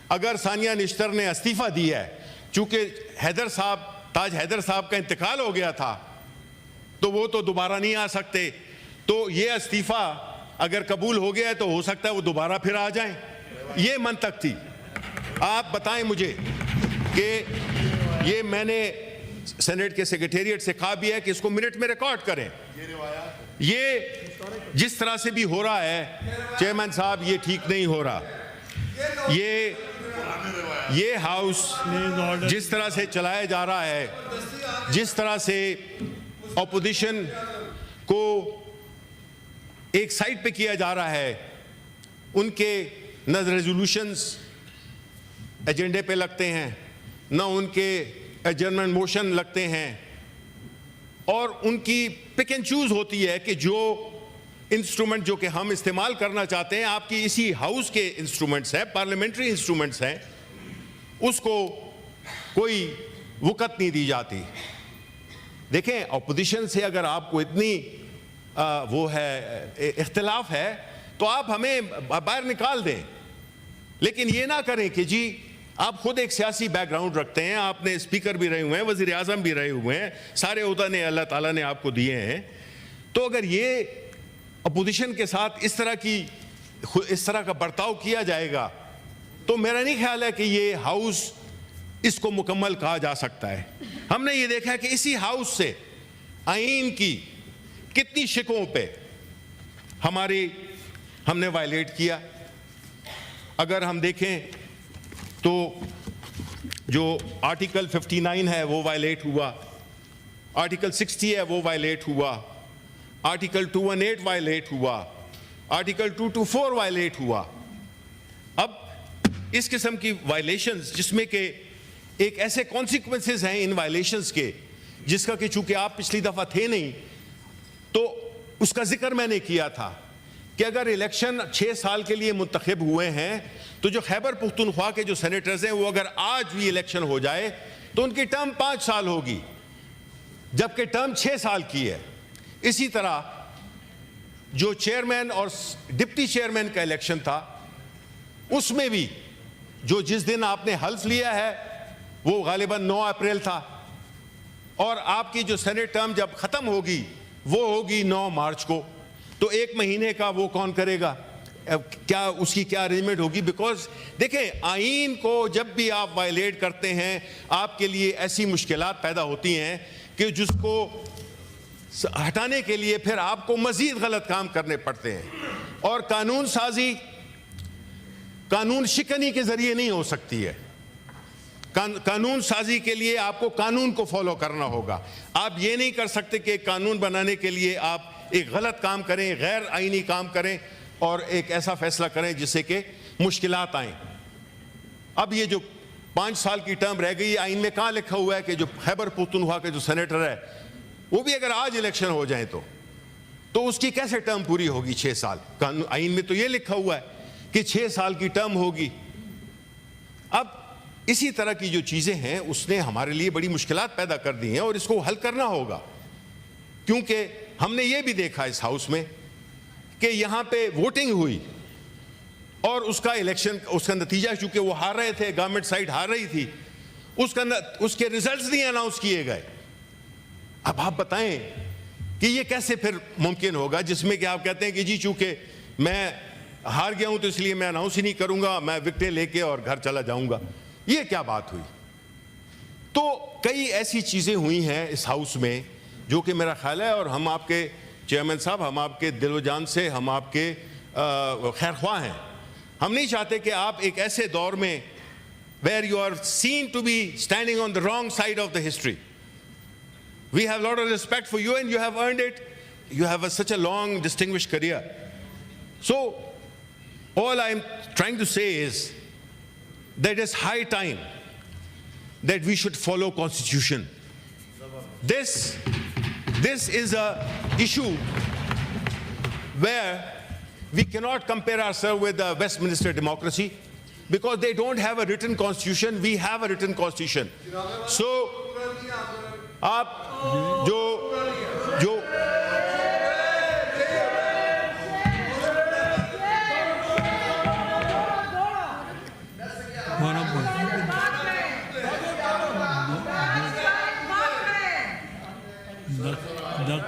اگر ثانیہ نشتر نے استعفیٰ دیا ہے چونکہ تاج حیدر صاحب کا انتقال ہو گیا تھا تو وہ تو دوبارہ نہیں آ سکتے، تو یہ استعفیٰ اگر قبول ہو گیا ہے تو ہو سکتا ہے وہ دوبارہ پھر آ جائیں. یہ منطق تھی. آپ بتائیں مجھے کہ یہ میں نے سینٹ کے سیکریٹریٹ سے کہا بھی ہے کہ اس کو منٹ میں ریکارڈ کریں. یہ جس طرح سے بھی ہو رہا ہے چیئرمین صاحب یہ ٹھیک نہیں ہو رہا. یہ ہاؤس جس طرح سے چلایا جا رہا ہے، جس طرح سے اپوزیشن کو ایک سائڈ پہ کیا جا رہا ہے، ان کے نہ ریزولوشنز ایجنڈے پہ لگتے ہیں، نہ ان کے ایڈجرنمنٹ موشن لگتے ہیں، اور ان کی پک اینڈ چوز ہوتی ہے کہ جو انسٹرومنٹ جو کہ ہم استعمال کرنا چاہتے ہیں، آپ کی اسی ہاؤس کے انسٹرومنٹس ہیں، پارلیمنٹری انسٹرومنٹس ہیں، اس کو کوئی وقت نہیں دی جاتی. دیکھیں اپوزیشن سے اگر آپ کو اتنی وہ ہے اختلاف ہے تو آپ ہمیں باہر نکال دیں، لیکن یہ نہ کریں کہ جی آپ خود ایک سیاسی بیک گراؤنڈ رکھتے ہیں، آپ نے اسپیکر بھی رہے ہوئے ہیں، وزیر اعظم بھی رہے ہوئے ہیں، سارے عہدہ نے اللہ تعالیٰ نے آپ کو دیے ہیں، تو اگر یہ اپوزیشن کے ساتھ اس طرح کا برتاؤ کیا جائے گا تو میرا نہیں خیال ہے کہ یہ ہاؤس اس کو مکمل کہا جا سکتا ہے. ہم نے یہ دیکھا کہ اسی ہاؤس سے آئین کی کتنی شکوں پہ ہم نے وائلیٹ کیا. اگر ہم دیکھیں تو جو آرٹیکل 59 ہے وہ وائلیٹ ہوا، آرٹیکل 60 ہے وہ وائلیٹ ہوا، آرٹیکل 218 وائلیٹ ہوا، آرٹیکل 224 وائلیٹ ہوا. اب اس قسم کی وائلیشنز جس میں کہ ایک ایسے کانسیکوینسز ہیں ان وائلیشنز کے، جس کا کہ چونکہ آپ پچھلی دفعہ تھے نہیں تو اس کا ذکر میں نے کیا تھا کہ اگر الیکشن 6 سال کے لیے منتخب ہوئے ہیں تو جو خیبر پختونخوا کے جو سینیٹرز ہیں وہ اگر آج بھی الیکشن ہو جائے تو ان کی ٹرم 5 سال ہوگی، جبکہ ٹرم 6 سال کی ہے. اسی طرح جو چیئرمین اور ڈپٹی چیئرمین کا الیکشن تھا اس میں بھی جو جس دن آپ نے حلف لیا ہے وہ غالباً 9 اپریل تھا، اور آپ کی جو سینٹ ٹرم جب ختم ہوگی وہ ہوگی 9 مارچ کو. تو 1 مہینے کا وہ کون کرے گا؟ کیا اس کی کیا ارینجمنٹ ہوگی؟ بیکاز دیکھیں آئین کو جب بھی آپ وائلیٹ کرتے ہیں آپ کے لیے ایسی مشکلات پیدا ہوتی ہیں کہ جس کو ہٹانے کے لیے پھر آپ کو مزید غلط کام کرنے پڑتے ہیں. اور قانون سازی قانون شکنی کے ذریعے نہیں ہو سکتی ہے. قانون سازی کے لیے آپ کو قانون کو فالو کرنا ہوگا. آپ یہ نہیں کر سکتے کہ قانون بنانے کے لیے آپ ایک غلط کام کریں، غیر آئینی کام کریں اور ایک ایسا فیصلہ کریں جس سے کہ مشکلات آئیں. اب یہ جو 5 سال کی ٹرم رہ گئی، آئین میں کہاں لکھا ہوا ہے کہ جو خیبر پختونخوا کے جو سینیٹر ہے وہ بھی اگر آج الیکشن ہو جائیں تو اس کی کیسے ٹرم پوری ہوگی 6 سال؟ آئین میں تو یہ لکھا ہوا ہے کہ 6 سال کی ٹرم ہوگی. اب اسی طرح کی جو چیزیں ہیں اس نے ہمارے لیے بڑی مشکلات پیدا کر دی ہیں اور اس کو حل کرنا ہوگا، کیونکہ ہم نے یہ بھی دیکھا اس ہاؤس میں کہ یہاں پہ ووٹنگ ہوئی اور اس کا الیکشن، اس کا نتیجہ چونکہ وہ ہار رہے تھے، گورنمنٹ سائڈ ہار رہی تھی، اس کے ریزلٹس نہیں اناؤنس کیے گئے. اب آپ بتائیں کہ یہ کیسے پھر ممکن ہوگا جس میں کہ آپ کہتے ہیں کہ جی چونکہ میں ہار گیا ہوں تو اس لیے میں اناؤنس ہی نہیں کروں گا، میں وکٹیں لے کے اور گھر چلا جاؤں گا. یہ کیا بات ہوئی؟ تو کئی ایسی چیزیں ہوئی ہیں اس ہاؤس میں جو کہ میرا خیال ہے، اور ہم آپ کے چیئرمین صاحب، ہم آپ کے دل و جان سے ہم آپ کے خیر خواہ ہیں. ہم نہیں چاہتے کہ آپ ایک ایسے دور میں where you are seen to be standing on the wrong side of the history. We have a lot of respect for you and you have earned it. You have such a long distinguished career. So all I am trying to say is that it is high time that we should follow Constitution. This is a issue where we cannot compare ourselves with the Westminster democracy because they don't have a written constitution. We have a written constitution. So آپ جو the